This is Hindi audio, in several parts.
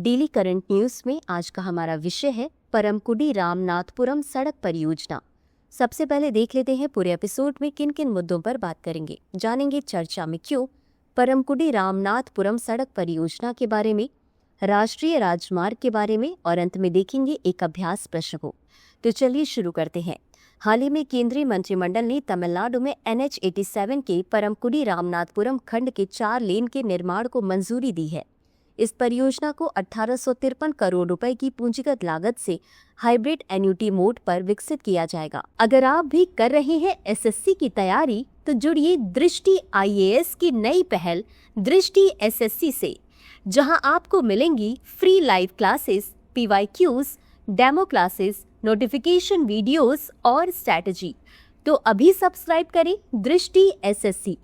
डेली करंट न्यूज में आज का हमारा विषय है परमकुडी रामनाथपुरम सड़क परियोजना। सबसे पहले देख लेते हैं पूरे एपिसोड में किन किन मुद्दों पर बात करेंगे। जानेंगे चर्चा में क्यों, परमकुडी रामनाथपुरम सड़क परियोजना के बारे में, राष्ट्रीय राजमार्ग के बारे में और अंत में देखेंगे एक अभ्यास प्रश्न को। तो चलिए शुरू करते हैं। हाल ही में केंद्रीय मंत्रिमंडल ने तमिलनाडु में NH 87 के परमकुडी रामनाथपुरम खंड के 4 लेन के निर्माण को मंजूरी दी है। इस परियोजना को 1853 करोड़ रुपए की पूंजीगत लागत से हाइब्रिड एन्युटी मोड पर विकसित किया जाएगा। अगर आप भी कर रहे हैं SSC की तैयारी तो जुड़िए दृष्टि IAS की नई पहल दृष्टि SSC से, जहां आपको मिलेंगी free live classes, PYQs, demo classes, notification videos और स्ट्रैटेजी। तो अभी सब्सक्राइब करें दृष्टि SSC।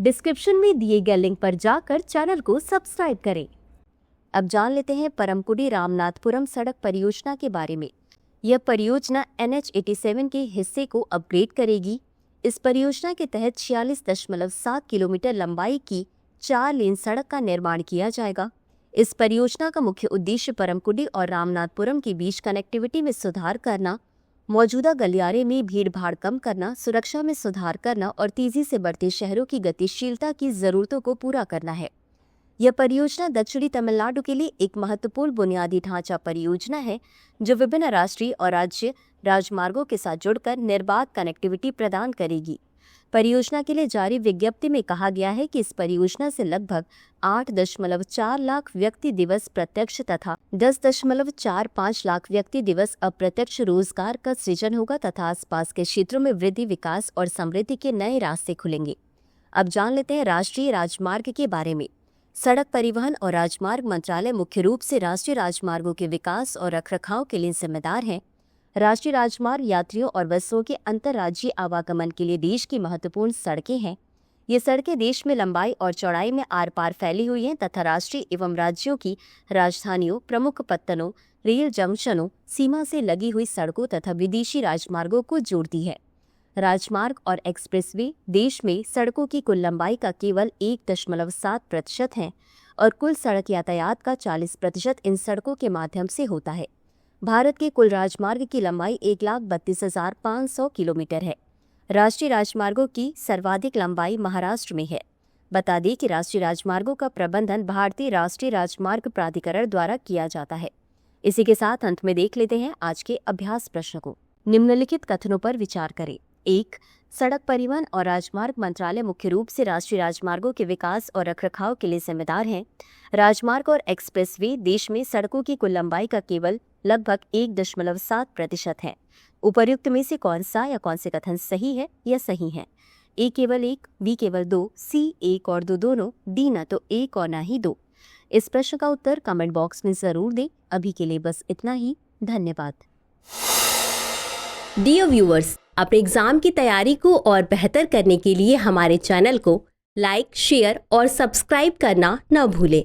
डिस्क्रिप्शन में दिए गए लिंक पर जाकर चैनल को सब्सक्राइब करें। अब जान लेते हैं परमकुडी रामनाथपुरम सड़क परियोजना के बारे में। यह परियोजना NH 87 के हिस्से को अपग्रेड करेगी। इस परियोजना के तहत 46.7 किलोमीटर लंबाई की 4 लेन सड़क का निर्माण किया जाएगा। इस परियोजना का मुख्य उद्देश्य परमकुडी और रामनाथपुरम के बीच कनेक्टिविटी में सुधार करना, मौजूदा गलियारे में भीड़-भाड़ कम करना, सुरक्षा में सुधार करना और तेजी से बढ़ते शहरों की गतिशीलता की जरूरतों को पूरा करना है। यह परियोजना दक्षिणी तमिलनाडु के लिए एक महत्वपूर्ण बुनियादी ढांचा परियोजना है, जो विभिन्न राष्ट्रीय और राज्य राजमार्गों के साथ जुड़कर निर्बाध कनेक्टिविटी प्रदान करेगी। परियोजना के लिए जारी विज्ञप्ति में कहा गया है कि इस परियोजना से लगभग 8.4 लाख व्यक्ति दिवस प्रत्यक्ष तथा 10.45 लाख व्यक्ति दिवस अप्रत्यक्ष रोजगार का सृजन होगा तथा आसपास के क्षेत्रों में वृद्धि, विकास और समृद्धि के नए रास्ते खुलेंगे। अब जान लेते हैं राष्ट्रीय राजमार्ग के बारे में। सड़क परिवहन और राजमार्ग मंत्रालय मुख्य रूप से राष्ट्रीय राजमार्गों के विकास और रखरखाव के लिए जिम्मेदार है। राष्ट्रीय राजमार्ग यात्रियों और बसों के अंतर्राज्यीय आवागमन के लिए देश की महत्वपूर्ण सड़कें हैं। ये सड़कें देश में लंबाई और चौड़ाई में आर पार फैली हुई हैं तथा राष्ट्रीय एवं राज्यों की राजधानियों, प्रमुख पत्तनों, रेल जंक्शनों, सीमा से लगी हुई सड़कों तथा विदेशी राजमार्गों को जोड़ती है। राजमार्ग और एक्सप्रेसवे देश में सड़कों की कुल लंबाई का केवल 1.7% है और कुल सड़क यातायात का 40% इन सड़कों के माध्यम से होता है। भारत के कुल राजमार्ग की लंबाई 1,32,500 किलोमीटर है। राष्ट्रीय राजमार्गों की सर्वाधिक लंबाई महाराष्ट्र में है। बता दें कि राष्ट्रीय राजमार्गों का प्रबंधन भारतीय राष्ट्रीय राजमार्ग प्राधिकरण द्वारा किया जाता है। इसी के साथ अंत में देख लेते हैं आज के अभ्यास प्रश्न को। निम्नलिखित कथनों पर विचार करें। 1. सड़क परिवहन और राजमार्ग मंत्रालय मुख्य रूप से राष्ट्रीय राजमार्गों के विकास और रखरखाव के लिए जिम्मेदार है। राजमार्ग और एक्सप्रेसवे देश में सड़कों की कुल लंबाई का केवल लगभग 1.7% है। उपर्युक्त में से कौन सा या कौन से कथन सही है या सही है? A केवल 1, B केवल 2, C 1 और 2 दोनों, D न तो 1 और न ही 2। इस प्रश्न का उत्तर कमेंट बॉक्स में जरूर दें। अभी के लिए बस इतना ही। धन्यवाद। डियर व्यूअर्स, अपने एग्जाम की तैयारी को और बेहतर करने के लिए हमारे चैनल को लाइक, शेयर और सब्सक्राइब करना न भूलें।